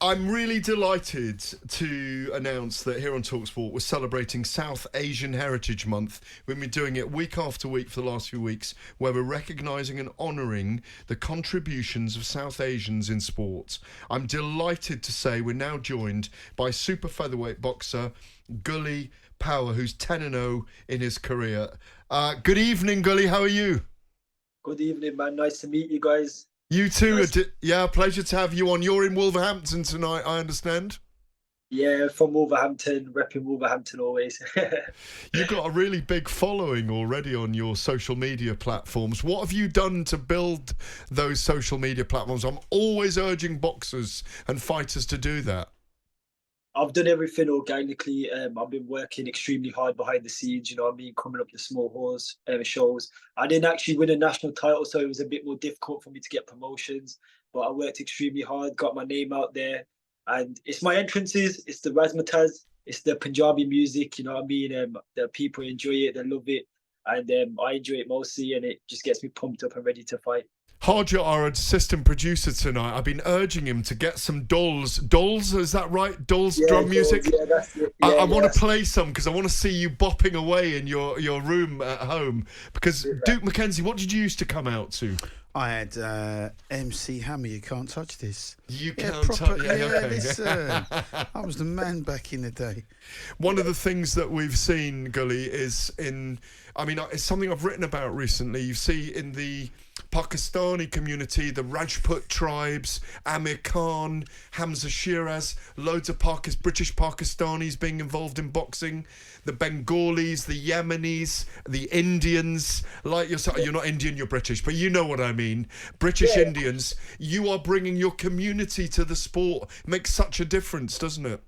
I'm really delighted to announce that here on talkSPORT we're celebrating South Asian Heritage Month. We've been doing it week after week for the last few weeks, where we're recognising and honouring the contributions of South Asians in sport. I'm delighted to say we're now joined by super featherweight boxer Gully Powar, who's 10-0 in his career. Good evening, Gully. How are you? Good evening, man. Nice to meet you guys. You too. Nice. Yeah, pleasure to have you on. You're in Wolverhampton tonight, I understand. Yeah, from Wolverhampton, repping Wolverhampton always. You've got a really big following already on your social media platforms. What have you done to build those social media platforms? I'm always urging boxers and fighters to do that. I've done everything organically. I've been working extremely hard behind the scenes, you know what I mean, coming up the small halls, shows. I didn't actually win a national title, so it was a bit more difficult for me to get promotions. But I worked extremely hard, got my name out there. And it's my entrances, it's the razzmatazz, it's the Punjabi music, you know what I mean? The people enjoy it, they love it. And I enjoy it mostly, and it just gets me pumped up and ready to fight. Harja, our assistant producer tonight, I've been urging him to get some dolls. Dolls, is that right? Dolls Yeah, drum so, music? yeah, that's it. I Yeah, want to play some because I want to see you bopping away in your room at home. Because Duke McKenzie, what did you used to come out to? I had MC Hammer. You can't touch this. You Yeah, can't proper. touch. Yeah, Okay. listen. I was the man back in the day. One of the things that we've seen, Gully, is it's something I've written about recently. You see in the Pakistani community, the Rajput tribes, Amir Khan, Hamza Shiraz, loads of British Pakistanis being involved in boxing, the Bengalis, the Yemenis, the Indians, like yourself. You're not Indian, you're British, but you know what I mean. British Indians, you are bringing your community to the sport. It makes such a difference, doesn't it?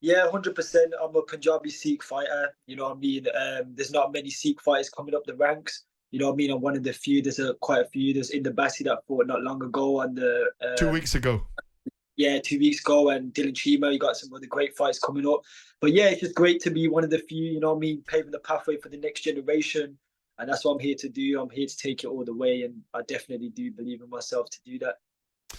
Yeah, 100%. I'm a Punjabi Sikh fighter. You know what I mean? There's not many Sikh fighters coming up the ranks. You know what I mean? I'm one of the few. There's quite a few. There's Bassi that fought not long ago, and 2 weeks ago. yeah, 2 weeks ago, and Dylan Chima. You got some other great fights coming up. But yeah, it's just great to be one of the few. You know what I mean? Paving the pathway for the next generation, and that's what I'm here to do. I'm here to take it all the way, and I definitely do believe in myself to do that.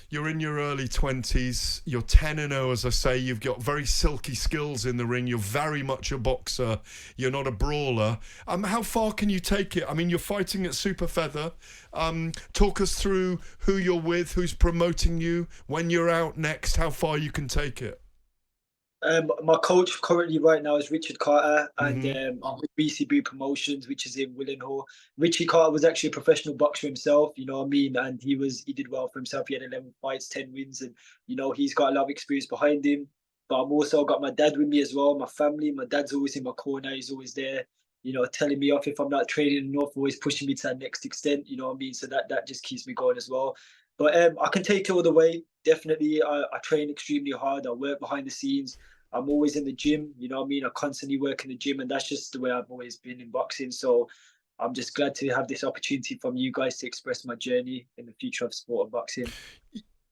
You're in your early 20s. You're 10-0, as I say. You've got very silky skills in the ring. You're very much a boxer. You're not a brawler. How far can you take it? I mean, you're fighting at Super Feather. Talk us through who you're with, who's promoting you, when you're out next, how far you can take it. My coach currently right now is Richard Carter, and Mm-hmm. I'm with BCB Promotions, which is in Willenhall. Richie Carter was actually a professional boxer himself, you know what I mean, and he did well for himself. He had 11 fights, 10 wins, and you know he's got a lot of experience behind him. But I'm also got my dad with me as well, my family. My dad's always in my corner. He's always there, you know, telling me off if I'm not training enough, always pushing me to that next extent. You know what I mean. So that just keeps me going as well. But I can take it all the way. Definitely, I train extremely hard. I work behind the scenes. I'm always in the gym, you know what I mean? I constantly work in the gym, and that's just the way I've always been in boxing. So I'm just glad to have this opportunity from you guys to express my journey in the future of sport of boxing.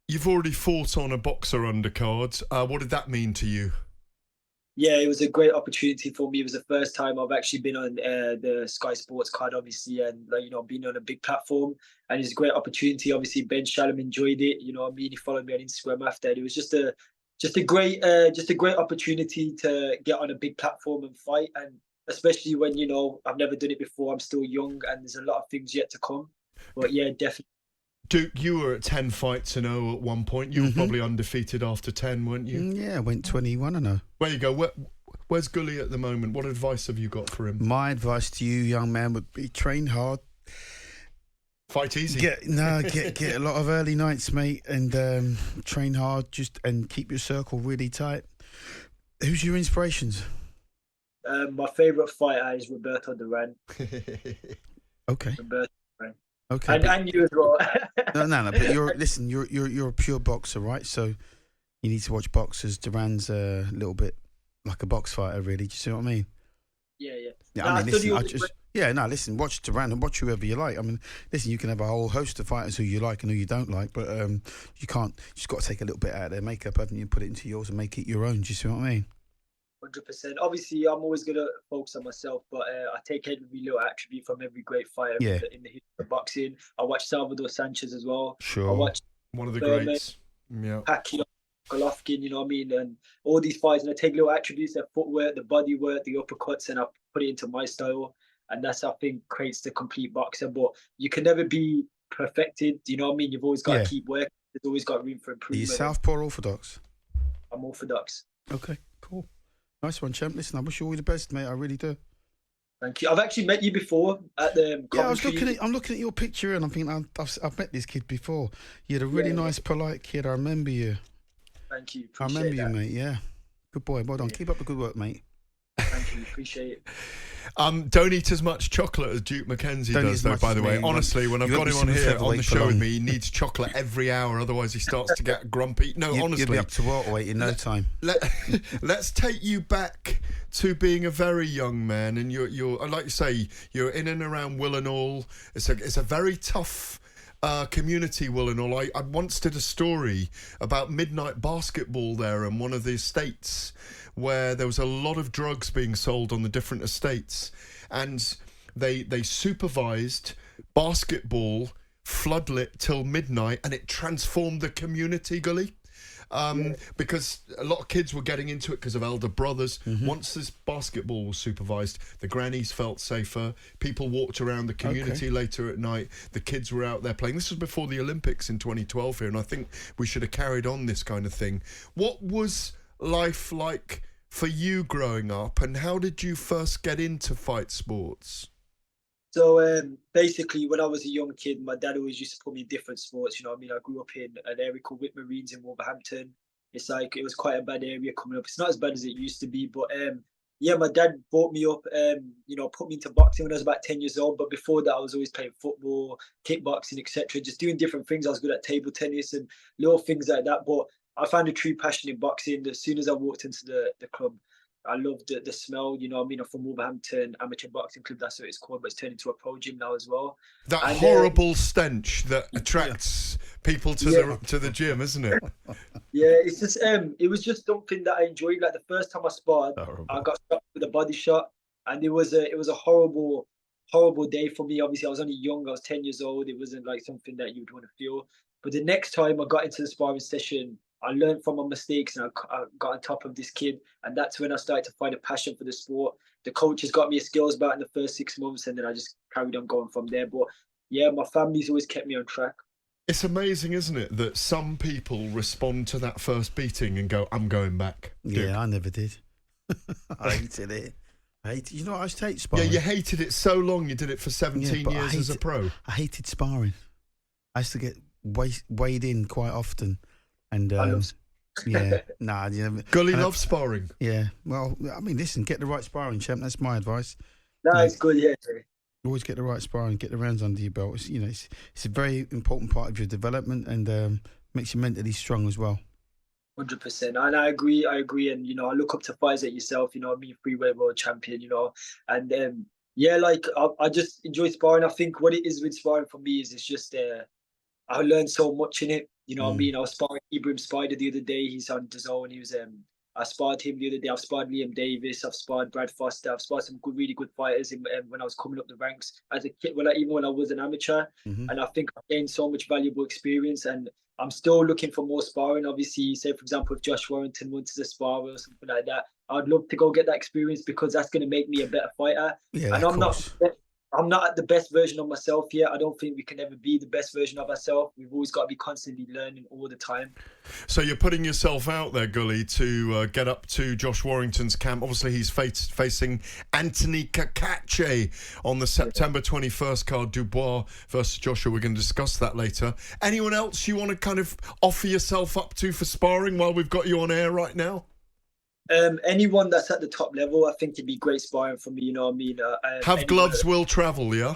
You've already fought on a boxer undercard. What did that mean to you? Yeah, it was a great opportunity for me. It was the first time I've actually been on the Sky Sports card, obviously, and like, you know, being on a big platform. And it's a great opportunity. Obviously, Ben Shalom enjoyed it. You know what I mean? He followed me on Instagram after. It was just a great opportunity to get on a big platform and fight. And especially when, you know, I've never done it before. I'm still young, and there's a lot of things yet to come. But yeah, definitely. Duke, you were at 10 fights and 0 at one point. You were probably undefeated after 10, weren't you? Yeah, I went 21 and 0. Where you go? Where's Gully at the moment? What advice have you got for him? My advice to you, young man, would be train hard. Fight easy. Get a lot of early nights, mate, and train hard. And keep your circle really tight. Who's your inspirations? My favorite fighter is Roberto Duran. Okay. Roberto Duran. Okay. And you as well. No. But you're a pure boxer, right? So you need to watch boxers. Duran's a little bit like a box fighter, really. Do you see what I mean? Yeah. Yeah, No, I mean, listen, listen, watch Duran and watch whoever you like. I mean, listen, you can have a whole host of fighters who you like and who you don't like, but you can't. You just got to take a little bit out of their makeup, haven't you? Put it into yours and make it your own. Do you see what I mean? 100%. Obviously, I'm always gonna focus on myself, but I take every little attribute from every great fighter Yeah. in the history of boxing. I watch Salvador Sanchez as well. I Sure. watch One of the Berman, greats. Yeah. Pacquiao. Golovkin, you know what I mean, and all these fighters, and I take little attributes, their footwork, the body work, the uppercuts, and I put it into my style, and that's, I think, creates the complete boxer. But you can never be perfected, you know what I mean? You've always got to keep working. There's always got room for Are you improvement. southpaw or orthodox? I'm orthodox. Okay, cool. Nice one, champ. Listen, I wish you all the best, mate. I really do. Thank you. I've actually met you before at the Yeah, I'm looking at your picture and I'm thinking I've met this kid before. You're a really nice, polite kid. I remember you. Thank you. I remember you, mate. Yeah, good boy. Well done. Yeah. Keep up the good work, mate. Thank you. Appreciate it. Don't eat as much chocolate as Duke McKenzie does, though, by the way. Honestly, when I've got him on here on the show with me, he needs chocolate every hour, otherwise he starts to get grumpy. No, honestly. You'll be up to welterweight in no time. Let's take you back to being a very young man, and you're like you say, you're in and around Willenhall. It's a very tough community, Willenhall. I once did a story about midnight basketball there in one of the estates where there was a lot of drugs being sold on the different estates, and they supervised basketball floodlit till midnight, and it transformed the community, Gully. Because a lot of kids were getting into it because of elder brothers. Once this basketball was supervised, the grannies felt safer. People walked around the community later at night. The kids were out there playing. This was before the Olympics in 2012 here, and I think we should have carried on this kind of thing. What was life like for you growing up, and how did you first get into fight sports? So basically, when I was a young kid, my dad always used to put me in different sports. You know what I mean? I grew up in an area called Whit Marines in Wolverhampton. It's like, it was quite a bad area coming up. It's not as bad as it used to be, but yeah, my dad brought me up, you know, put me into boxing when I was about 10 years old. But before that, I was always playing football, kickboxing, etc., just doing different things. I was good at table tennis and little things like that. But I found a true passion in boxing as soon as I walked into the club. I loved the smell, you know what I mean? I'm from Wolverhampton Amateur Boxing Club, that's what it's called, but it's turned into a pro gym now as well. That horrible stench that attracts people to the gym, isn't it? Yeah, it's just it was just something that I enjoyed. Like the first time I sparred, I got shot with a body shot, and it was a horrible day for me. Obviously, I was only young, I was 10 years old. It wasn't like something that you would want to feel. But the next time I got into the sparring session, I learned from my mistakes, and I got on top of this kid, and that's when I started to find a passion for the sport. The coaches got me a skills belt in the first 6 months, and then I just carried on going from there. But yeah, my family's always kept me on track. It's amazing, isn't it, that some people respond to that first beating and go, I'm going back. Yeah, I never did. I hated it. You know what, I used to hate sparring. Yeah, you hated it so long, you did it for 17 years as a pro. I hated sparring. I used to get weighed in quite often. And yeah, nah. Gully loves sparring. Yeah, well, I mean, listen, get the right sparring, champ. That's my advice. No, it's good, yeah. Always get the right sparring, get the rounds under your belt. It's a very important part of your development, and makes you mentally strong as well. 100%, and I agree. And I look up to fighters like yourself. You know, me, freeweight world champion. And yeah, like I just enjoy sparring. I think what it is with sparring for me is it's just I learned so much in it. You know what I mean? I was sparring Ibrahim Spider the other day. He's on DAZN. He was I sparred him the other day. I've sparred Liam Davies. I've sparred Brad Foster. I've sparred some really good fighters when I was coming up the ranks as a kid. Even when I was an amateur, and I think I gained so much valuable experience. And I'm still looking for more sparring. Obviously, say for example, if Josh Warrington wants to spar or something like that, I'd love to go get that experience because that's going to make me a better fighter. Yeah, and I'm not at the best version of myself yet. I don't think we can ever be the best version of ourselves. We've always got to be constantly learning all the time. So you're putting yourself out there, Gully, to get up to Josh Warrington's camp. Obviously, he's facing Anthony Kakache on the September 21st card, Dubois versus Joshua. We're going to discuss that later. Anyone else you want to kind of offer yourself up to for sparring while we've got you on air right now? Anyone that's at the top level, I think it'd be great sparring for me. You know what I mean? Have gloves will travel, yeah?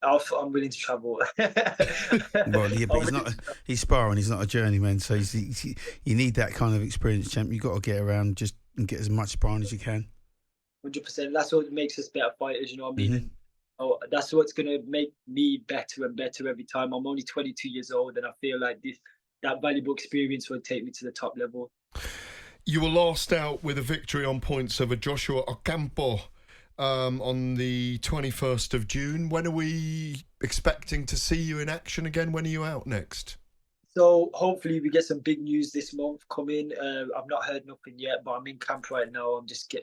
I'm willing to travel. Well, yeah, but he's sparring. He's not a journeyman, so you need that kind of experience, champ. You got to get around just and get as much sparring as you can. 100%. That's what makes us better fighters. You know what I mean? And, that's what's gonna make me better and better every time. I'm only 22 years old, and I feel like that valuable experience will take me to the top level. You were last out with a victory on points over Joshua Ocampo on the 21st of June. When are we expecting to see you in action again? When are you out next? So hopefully we get some big news this month coming. I've not heard nothing yet, but I'm in camp right now. I'm just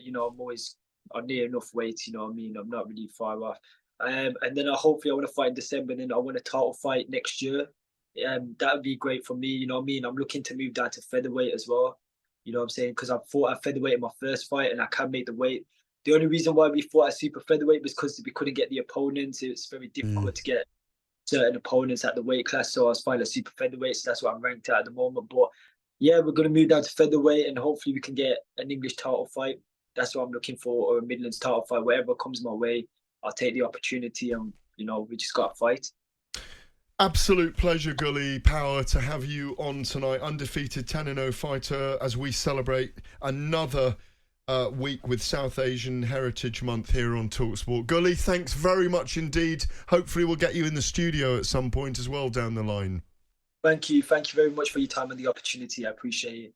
I'm near enough weight, you know what I mean? I'm not really far off. And then hopefully I want to fight in December, and then I want a title fight next year. That would be great for me, you know what I mean? I'm looking to move down to featherweight as well. You know what I'm saying? Because I fought at featherweight in my first fight and I can make the weight. The only reason why we fought at super featherweight was because we couldn't get the opponents. It's very difficult to get certain opponents at the weight class. So I was fighting at super featherweight. So that's what I'm ranked at the moment. But yeah, we're going to move down to featherweight and hopefully we can get an English title fight. That's what I'm looking for, or a Midlands title fight. Whatever comes my way, I'll take the opportunity, and you know, we just got to fight. Absolute pleasure, Gully Powar, to have you on tonight. Undefeated 10-0 fighter as we celebrate another week with South Asian Heritage Month here on talkSPORT. Gully, thanks very much indeed. Hopefully we'll get you in the studio at some point as well down the line. Thank you very much for your time and the opportunity. I appreciate it.